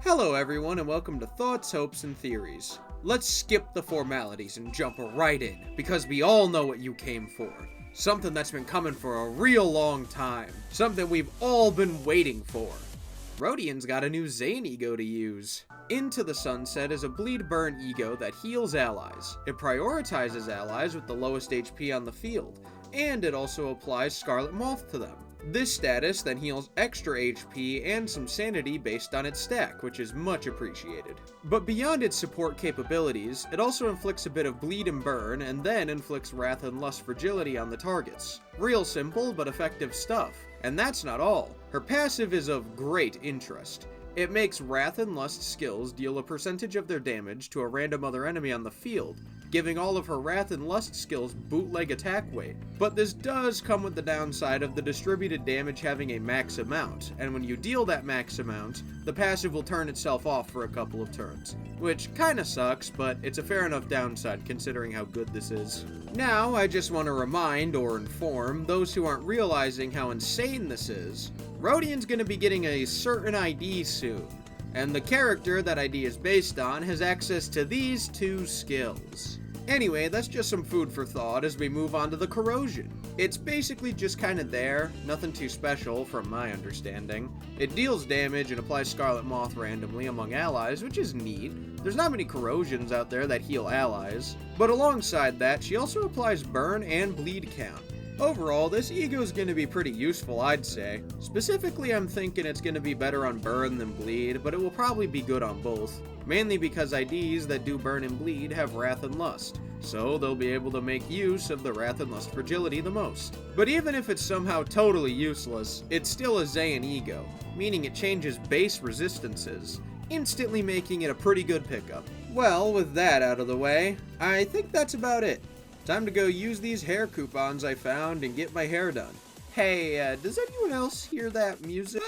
Hello everyone and welcome to Thoughts, Hopes, and Theories. Let's skip the formalities and jump right in, because we all know what you came for. Something that's been coming for a real long time. Something we've all been waiting for. Rodion's got a new Zayn E.G.O to use. Into the Sunset is a bleed burn E.G.O that heals allies. It prioritizes allies with the lowest HP on the field, and it also applies Scarlet Moth to them. This status then heals extra HP and some sanity based on its stack, which is much appreciated. But beyond its support capabilities, it also inflicts a bit of bleed and burn, and then inflicts Wrath and Lust fragility on the targets. Real simple, but effective stuff. And that's not all. Her passive is of great interest. It makes Wrath and Lust skills deal a percentage of their damage to a random other enemy on the field, giving all of her Wrath and Lust skills bootleg attack weight. But this does come with the downside of the distributed damage having a max amount, and when you deal that max amount, the passive will turn itself off for a couple of turns. Which kinda sucks, but it's a fair enough downside considering how good this is. Now, I just want to remind or inform those who aren't realizing how insane this is, Rodion's gonna be getting a certain ID soon, and the character that ID is based on has access to these two skills. Anyway, that's just some food for thought as we move on to the Corrosion. It's basically just kinda there, nothing too special from my understanding. It deals damage and applies Scarlet Moth randomly among allies, which is neat. There's not many Corrosions out there that heal allies, but alongside that, she also applies burn and bleed count. Overall, this E.G.O is going to be pretty useful, I'd say. Specifically, I'm thinking it's going to be better on burn than bleed, but it will probably be good on both. Mainly because IDs that do burn and bleed have Wrath and Lust, so they'll be able to make use of the Wrath and Lust fragility the most. But even if it's somehow totally useless, it's still a Zayn E.G.O, meaning it changes base resistances, instantly making it a pretty good pickup. Well, with that out of the way, I think that's about it. Time to go use these hair coupons I found and get my hair done. Hey, does anyone else hear that music?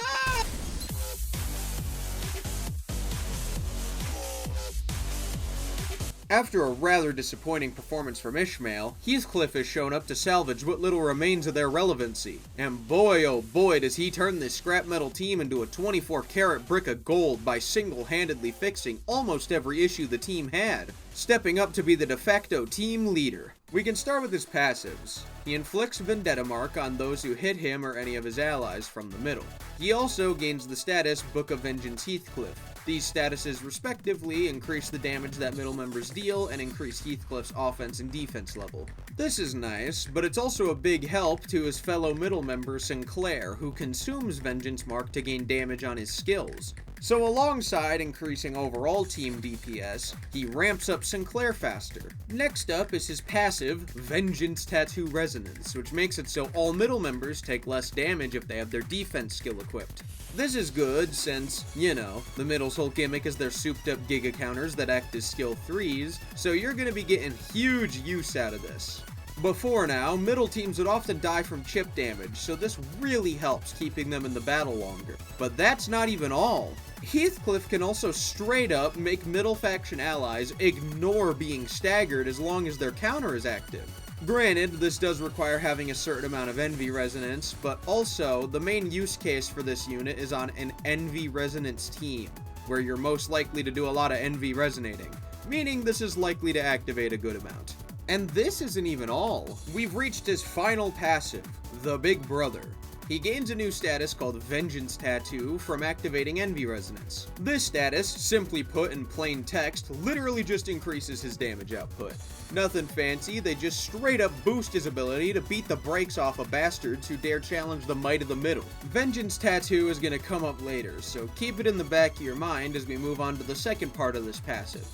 After a rather disappointing performance from Ishmael, Heathcliff has shown up to salvage what little remains of their relevancy. And boy oh boy does he turn this scrap metal team into a 24-karat brick of gold by single-handedly fixing almost every issue the team had, stepping up to be the de facto team leader. We can start with his passives. He inflicts Vendetta Mark on those who hit him or any of his allies from the middle. He also gains the status Book of Vengeance Heathcliff. These statuses respectively increase the damage that middle members deal and increase Heathcliff's offense and defense level. This is nice, but it's also a big help to his fellow middle member Sinclair, who consumes Vengeance Mark to gain damage on his skills. So alongside increasing overall team DPS, he ramps up Sinclair faster. Next up is his passive, Vengeance Tattoo Resonance, which makes it so all middle members take less damage if they have their defense skill equipped. This is good since, you know, the middle's whole gimmick is their souped up Giga counters that act as skill 3s, so you're gonna be getting huge use out of this. Before now, middle teams would often die from chip damage, so this really helps keeping them in the battle longer. But that's not even all. Heathcliff can also straight up make middle faction allies ignore being staggered as long as their counter is active. Granted, this does require having a certain amount of envy resonance, but also, the main use case for this unit is on an envy resonance team, where you're most likely to do a lot of envy resonating, meaning this is likely to activate a good amount. And this isn't even all. We've reached his final passive, the Big Brother. He gains a new status called Vengeance Tattoo from activating Envy Resonance. This status, simply put in plain text, literally just increases his damage output. Nothing fancy, they just straight up boost his ability to beat the brakes off of bastards who dare challenge the might of the middle. Vengeance Tattoo is gonna come up later, so keep it in the back of your mind as we move on to the second part of this passive.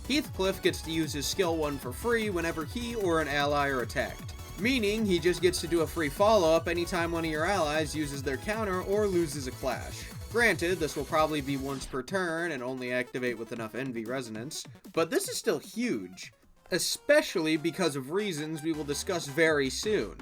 Heathcliff gets to use his skill 1 for free whenever he or an ally are attacked. Meaning, he just gets to do a free follow-up anytime one of your allies uses their counter or loses a clash. Granted, this will probably be once per turn and only activate with enough Envy Resonance, but this is still huge. Especially because of reasons we will discuss very soon.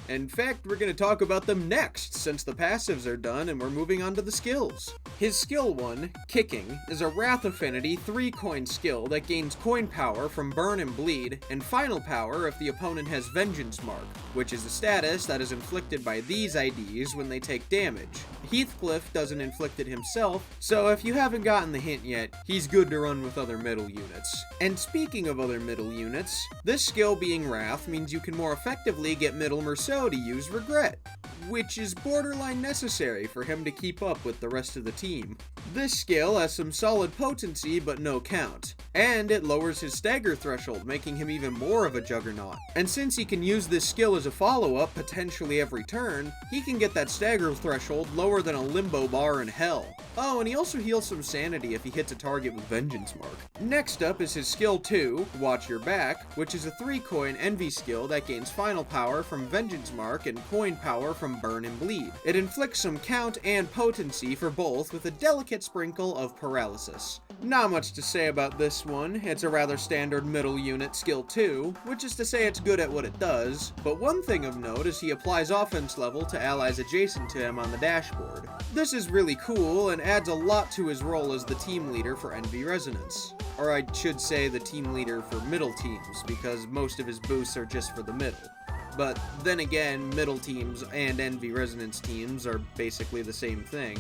In fact, we're going to talk about them next, since the passives are done and we're moving on to the skills. His skill 1, Kicking, is a Wrath Affinity 3-coin skill that gains coin power from Burn and Bleed, and final power if the opponent has Vengeance Mark, which is a status that is inflicted by these IDs when they take damage. Heathcliff doesn't inflict it himself, so if you haven't gotten the hint yet, he's good to run with other middle units. And speaking of other middle units, this skill being Wrath means you can more effectively get Middle Merceau to use Regret, which is borderline necessary for him to keep up with the rest of the team. This skill has some solid potency but no count, and it lowers his stagger threshold, making him even more of a juggernaut. And since he can use this skill as a follow-up potentially every turn, he can get that stagger threshold lower than a limbo bar in hell. Oh, and he also heals some sanity if he hits a target with Vengeance Mark. Next up is his skill 2, Watch Your Back, which is a 3-coin Envy skill that gains final power from Vengeance Mark and coin power from Burn and Bleed. It inflicts some count and potency for both with a delicate sprinkle of paralysis. Not much to say about this one. It's a rather standard middle unit skill 2, which is to say it's good at what it does, but one thing of note is he applies offense level to allies adjacent to him on the dashboard. This is really cool and adds a lot to his role as the team leader for Envy Resonance. Or I should say the team leader for middle teams, because most of his boosts are just for the middle. But then again, middle teams and Envy Resonance teams are basically the same thing.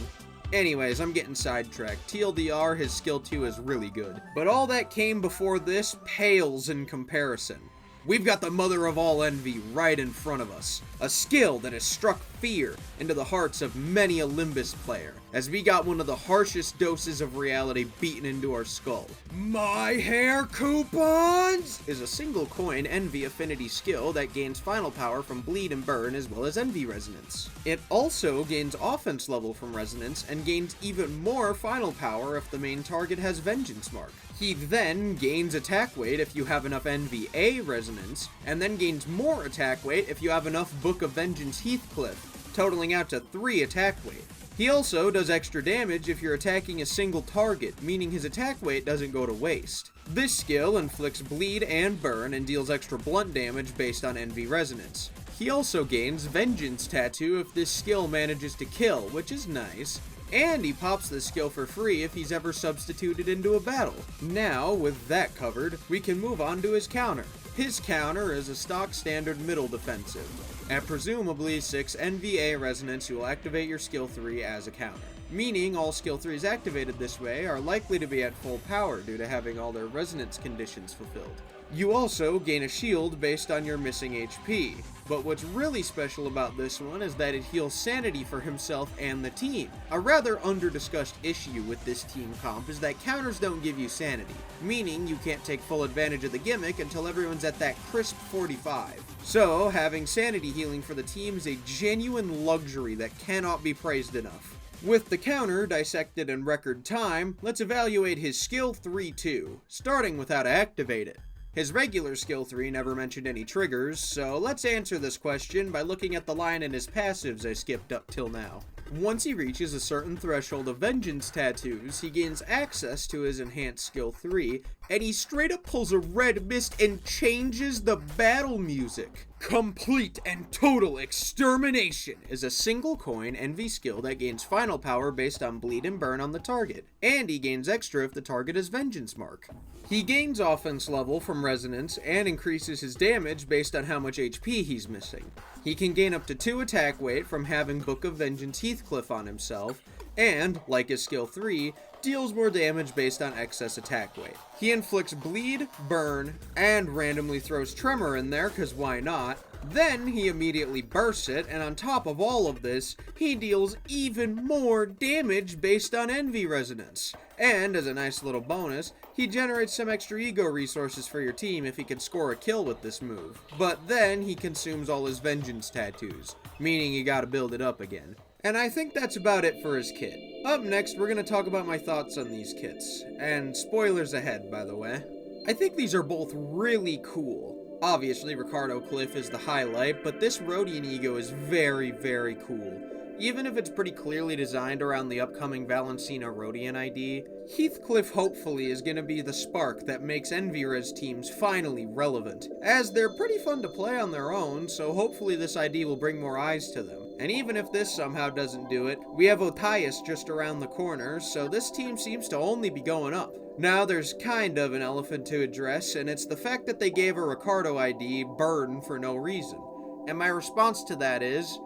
Anyways, I'm getting sidetracked. TLDR, his skill 2 is really good. But all that came before this pales in comparison. We've got the mother of all envy right in front of us. A skill that has struck fear into the hearts of many a Limbus player, as we got one of the harshest doses of reality beaten into our skull. My hair coupons is a single coin envy affinity skill that gains final power from Bleed and Burn as well as Envy Resonance. It also gains offense level from Resonance and gains even more final power if the main target has Vengeance Mark. He then gains attack weight if you have enough Envy A Resonance, and then gains more attack weight if you have enough Book of Vengeance Heathcliff, totaling out to 3 attack weight. He also does extra damage if you're attacking a single target, meaning his attack weight doesn't go to waste. This skill inflicts Bleed and Burn and deals extra blunt damage based on Envy Resonance. He also gains Vengeance Tattoo if this skill manages to kill, which is nice. And he pops this skill for free if he's ever substituted into a battle. Now, with that covered, we can move on to his counter. His counter is a stock standard middle defensive. At presumably 6 NVA Resonance, you will activate your skill 3 as a counter. Meaning all skill 3s activated this way are likely to be at full power due to having all their resonance conditions fulfilled. You also gain a shield based on your missing HP, but what's really special about this one is that it heals sanity for himself and the team. A rather under-discussed issue with this team comp is that counters don't give you sanity, meaning you can't take full advantage of the gimmick until everyone's at that crisp 45. So, having sanity healing for the team is a genuine luxury that cannot be praised enough. With the counter dissected in record time, let's evaluate his skill 3 too, starting with how to activate it. His regular skill 3 never mentioned any triggers, so let's answer this question by looking at the line in his passives I skipped up till now. Once he reaches a certain threshold of Vengeance Tattoos, he gains access to his enhanced skill 3, and he straight up pulls a red mist and changes the battle music. Complete and Total Extermination is a single coin Envy skill that gains final power based on Bleed and Burn on the target, and he gains extra if the target has Vengeance Mark. He gains offense level from Resonance and increases his damage based on how much HP he's missing. He can gain up to 2 attack weight from having Book of Vengeance Heathcliff on himself, and, like his skill 3, deals more damage based on excess attack weight. He inflicts Bleed, Burn, and randomly throws Tremor in there, cause why not? Then he immediately bursts it, and on top of all of this, he deals even more damage based on Envy Resonance. And, as a nice little bonus, he generates some extra E.G.O resources for your team if he can score a kill with this move. But then he consumes all his Vengeance Tattoos, meaning you gotta build it up again. And I think that's about it for his kit. Up next, we're going to talk about my thoughts on these kits. And spoilers ahead, by the way. I think these are both really cool. Obviously, Ricardo Cliff is the highlight, but this Rodion E.G.O is very, very cool. Even if it's pretty clearly designed around the upcoming Valencina Rodion ID, Heathcliff hopefully is going to be the spark that makes Envy-Res teams finally relevant, as they're pretty fun to play on their own, so hopefully this ID will bring more eyes to them. And even if this somehow doesn't do it, we have Otias just around the corner, so this team seems to only be going up. Now there's kind of an elephant to address, and it's the fact that they gave a Ricardo ID Burn for no reason. And my response to that is,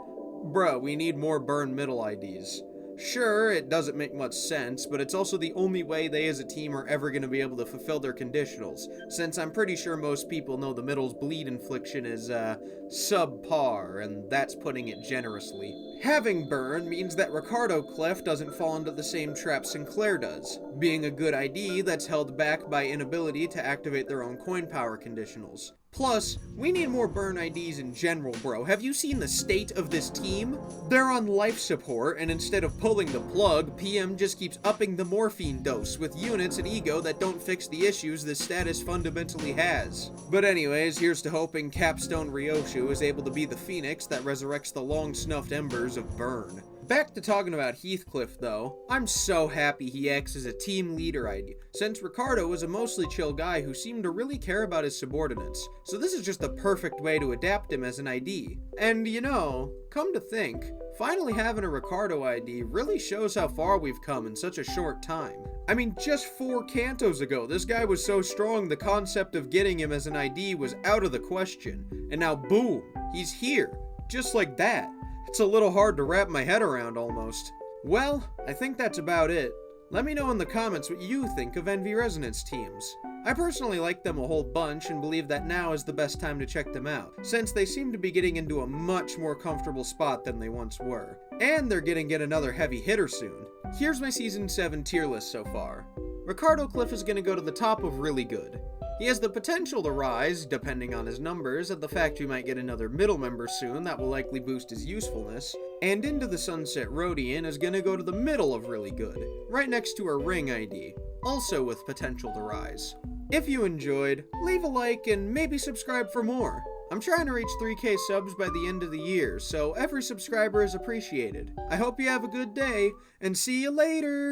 bruh, we need more Burn middle IDs. Sure, it doesn't make much sense, but it's also the only way they as a team are ever going to be able to fulfill their conditionals, since I'm pretty sure most people know the middle's bleed infliction is, subpar, and that's putting it generously. Having burn means that Ricardo Clef doesn't fall into the same trap Sinclair does, being a good ID that's held back by inability to activate their own coin power conditionals. Plus, we need more burn IDs in general, bro. Have you seen the state of this team? They're on life support, and instead of pulling the plug, PM just keeps upping the morphine dose with units and E.G.O that don't fix the issues this status fundamentally has. But anyways, here's to hoping Capstone Ryoshu is able to be the phoenix that resurrects the long-snuffed embers of burn. Back to talking about Heathcliff, though. I'm so happy he acts as a team leader ID, since Ricardo was a mostly chill guy who seemed to really care about his subordinates, so this is just the perfect way to adapt him as an ID. And you know, come to think, finally having a Ricardo ID really shows how far we've come in such a short time. I mean, just 4 cantos ago, this guy was so strong the concept of getting him as an ID was out of the question, and now boom, he's here, just like that. It's a little hard to wrap my head around almost. Well, I think that's about it. Let me know in the comments what you think of Envy Resonance teams. I personally like them a whole bunch and believe that now is the best time to check them out, since they seem to be getting into a much more comfortable spot than they once were. And they're gonna get another heavy hitter soon. Here's my Season 7 tier list so far. Ricardo Cliff is gonna go to the top of really good. He has the potential to rise, depending on his numbers, at the fact we might get another middle member soon that will likely boost his usefulness, and Into the Sunset Rodion is gonna go to the middle of really good, right next to a ring ID, also with potential to rise. If you enjoyed, leave a like and maybe subscribe for more. I'm trying to reach 3K subs by the end of the year, so every subscriber is appreciated. I hope you have a good day, and see you later!